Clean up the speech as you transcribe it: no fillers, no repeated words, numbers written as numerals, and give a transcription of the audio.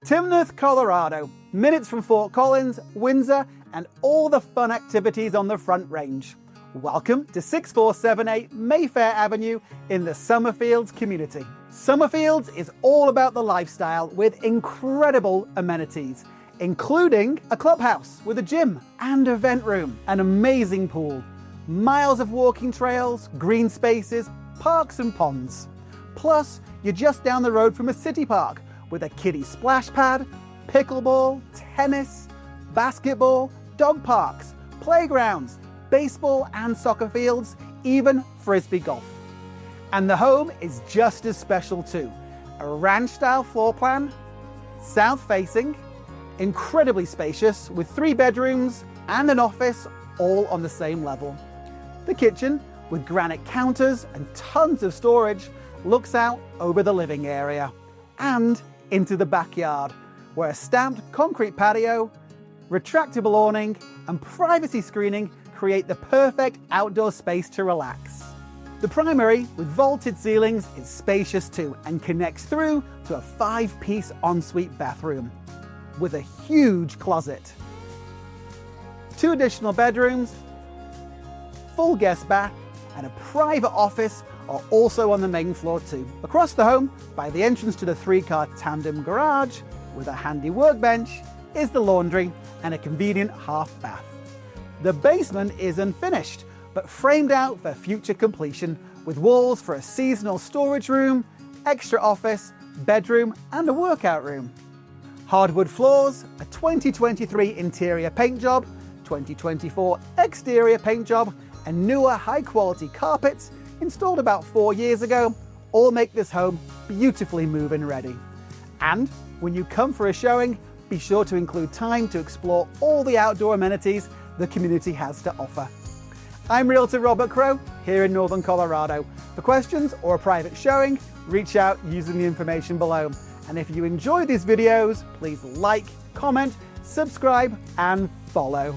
Timnath, Colorado, minutes from Fort Collins, Windsor, and all the fun activities on the Front Range. Welcome to 6478 Mayfair Avenue in the Summerfields community. Summerfields is all about the lifestyle with incredible amenities, including a clubhouse with a gym and event room, an amazing pool, miles of walking trails, green spaces, parks and ponds. Plus, you're just down the road from a city park with a kiddie splash pad, pickleball, tennis, basketball, dog parks, playgrounds, baseball and soccer fields, even frisbee golf. And the home is just as special too. A ranch-style floor plan, south-facing, incredibly spacious with 3 bedrooms and an office all on the same level. The kitchen, with granite counters and tons of storage, looks out over the living area and into the backyard, where a stamped concrete patio, retractable awning and privacy screening create the perfect outdoor space to relax. The primary, with vaulted ceilings, is spacious too and connects through to a 5-piece ensuite bathroom with a huge closet. 2 additional bedrooms, full guest bath and a private office are also on the main floor too. Across the home, by the entrance to the 3-car tandem garage with a handy workbench, is the laundry and a convenient half bath. The basement is unfinished, but framed out for future completion with walls for a seasonal storage room, extra office, bedroom and a workout room. Hardwood floors, a 2023 interior paint job, 2024 exterior paint job and newer high-quality carpets installed about 4 years ago all make this home beautifully move-in ready. And when you come for a showing, be sure to include time to explore all the outdoor amenities the community has to offer. I'm Realtor Robert Crow here in Northern Colorado. For questions or a private showing, reach out using the information below. And if you enjoy these videos, please like, comment, subscribe and follow.